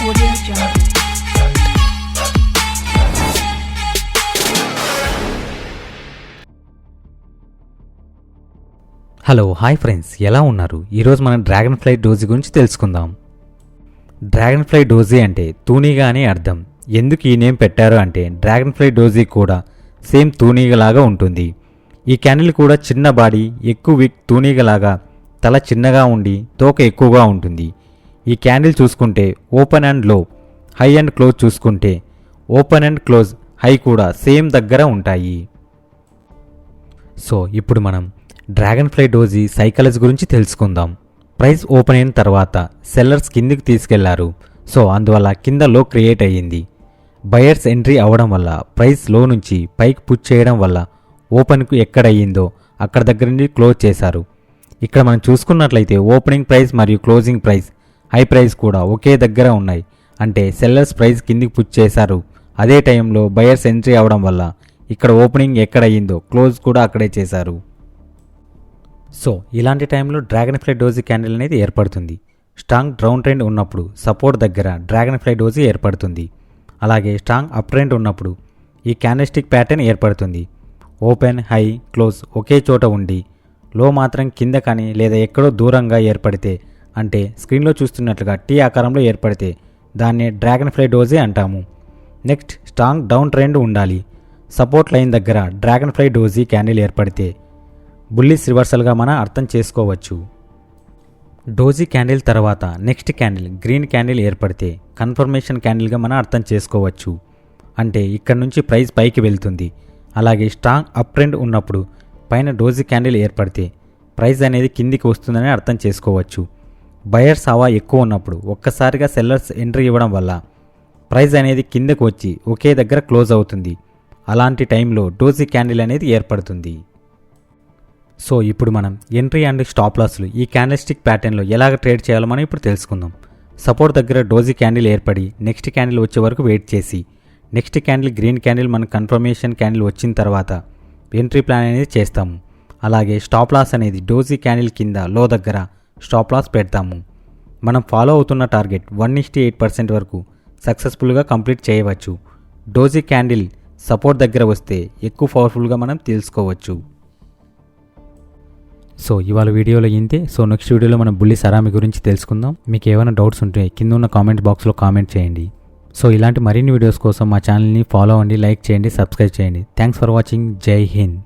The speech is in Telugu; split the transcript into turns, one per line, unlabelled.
Audio Jungle.
Hello hi friends, ఎలా ఉన్నారు? ఈరోజు మనం డ్రాగన్ ఫ్లై డోజీ గురించి తెలుసుకుందాం. డ్రాగన్ ఫ్లై డోజీ అంటే తూనీగా అని అర్థం. ఎందుకు ఈ నేమ్ పెట్టారు అంటే డ్రాగన్ ఫ్లై డోజీ కూడా సేమ్ తూనీగలాగా ఉంటుంది. ఈ క్యాండిల్ కూడా చిన్న బాడీ, ఎక్కువ విక్, తూనీగలాగా తల చిన్నగా ఉండి తోక ఎక్కువగా ఉంటుంది. ఈ క్యాండిల్ చూసుకుంటే ఓపెన్ అండ్ లో, హై అండ్ క్లోజ్ చూసుకుంటే ఓపెన్ అండ్ క్లోజ్, హై కూడా సేమ్ దగ్గర ఉంటాయి. సో ఇప్పుడు మనం డ్రాగన్ ఫ్లై డోజీ సైకాలజీ గురించి తెలుసుకుందాం. ప్రైస్ ఓపెన్ అయిన తర్వాత సెల్లర్స్ కిందికి తీసుకెళ్లారు. సో అందువల్ల కింద లో క్రియేట్ అయ్యింది. బయర్స్ ఎంట్రీ అవ్వడం వల్ల ప్రైస్ లో నుంచి పైకి పుష్ చేయడం వల్ల ఓపెన్కు ఎక్కడయ్యిందో అక్కడ దగ్గర నుండి క్లోజ్ చేశారు. ఇక్కడ మనం చూసుకున్నట్లయితే ఓపెనింగ్ ప్రైస్ మరియు క్లోజింగ్ ప్రైస్, హై ప్రైస్ కూడా ఒకే దగ్గర ఉన్నాయి. అంటే సెల్లర్స్ ప్రైస్ కిందికి పుష్ చేశారు. అదే టైంలో బయర్స్ ఎంట్రీ అవ్వడం వల్ల ఇక్కడ ఓపెనింగ్ ఎక్కడయ్యిందో క్లోజ్ కూడా అక్కడే చేశారు. సో ఇలాంటి టైంలో డ్రాగన్ ఫ్లై డోజీ క్యాండిల్ అనేది ఏర్పడుతుంది. స్ట్రాంగ్ డౌన్ ట్రెండ్ ఉన్నప్పుడు సపోర్ట్ దగ్గర డ్రాగన్ ఫ్లై డోజీ ఏర్పడుతుంది. అలాగే స్ట్రాంగ్ అప్ ట్రెండ్ ఉన్నప్పుడు ఈ క్యాండిల్స్టిక్ ప్యాటర్న్ ఏర్పడుతుంది. ఓపెన్, హై, క్లోజ్ ఒకే చోట ఉండి లో మాత్రం కింద కానీ లేదా ఎక్కడో దూరంగా ఏర్పడితే, అంటే స్క్రీన్లో చూస్తున్నట్లుగా టీ ఆకారంలో ఏర్పడితే దాన్ని డ్రాగన్ ఫ్లై డోజీ అంటాము. నెక్స్ట్ స్ట్రాంగ్ డౌన్ ట్రెండ్ ఉండాలి. సపోర్ట్ లైన్ దగ్గర డ్రాగన్ ఫ్లై డోజీ క్యాండిల్ ఏర్పడితే బుల్లిష్ రివర్సల్గా మనం అర్థం చేసుకోవచ్చు. డోజీ క్యాండిల్ తర్వాత నెక్స్ట్ క్యాండిల్ గ్రీన్ క్యాండిల్ ఏర్పడితే కన్ఫర్మేషన్ క్యాండిల్గా మనం అర్థం చేసుకోవచ్చు. అంటే ఇక్కడ నుంచి ప్రైస్ పైకి వెళ్తుంది. అలాగే స్ట్రాంగ్ అప్ ట్రెండ్ ఉన్నప్పుడు పైన డోజీ క్యాండిల్ ఏర్పడితే ప్రైస్ అనేది కిందికి వస్తుందని అర్థం చేసుకోవచ్చు. బయర్స్ హవా ఎక్కువ ఉన్నప్పుడు ఒక్కసారిగా సెల్లర్స్ ఎంట్రీ ఇవ్వడం వల్ల ప్రైస్ అనేది కిందకు వచ్చి ఒకే దగ్గర క్లోజ్ అవుతుంది. అలాంటి టైంలో డోజీ క్యాండిల్ అనేది ఏర్పడుతుంది. సో ఇప్పుడు మనం ఎంట్రీ అండ్ స్టాప్ లాస్లు ఈ క్యాండిల్స్టిక్ ప్యాటర్న్లో ఎలాగ ట్రేడ్ చేయాలో మనం ఇప్పుడు తెలుసుకుందాం. సపోర్ట్ దగ్గర డోజీ క్యాండిల్ ఏర్పడి నెక్స్ట్ క్యాండిల్ వచ్చే వరకు వెయిట్ చేసి నెక్స్ట్ క్యాండిల్ గ్రీన్ క్యాండిల్ మన కన్ఫర్మేషన్ క్యాండిల్ వచ్చిన తర్వాత ఎంట్రీ ప్లాన్ అనేది చేస్తాము. అలాగే స్టాప్ లాస్ అనేది డోజీ క్యాండిల్ కింద లో దగ్గర స్టాప్ లాస్ పెడతాము. మనం ఫాలో అవుతున్న టార్గెట్ 1:8% వరకు సక్సెస్ఫుల్గా కంప్లీట్ చేయవచ్చు. డోజీ క్యాండిల్ సపోర్ట్ దగ్గర వస్తే ఎక్కువ పవర్ఫుల్గా మనం తెలుసుకోవచ్చు. సో ఇవాళ వీడియోలో ఇంతే. సో నెక్స్ట్ వీడియోలో మనం బుల్లి సరామి గురించి తెలుసుకుందాం. మీకు ఏమైనా డౌట్స్ ఉంటే కింద ఉన్న కామెంట్ బాక్స్లో కామెంట్ చేయండి. సో ఇలాంటి మరిన్ని వీడియోస్ కోసం మా ఛానల్ని ఫాలో అవ్వండి, లైక్ చేయండి, సబ్స్క్రైబ్ చేయండి. Thanks for watching. జై హింద్.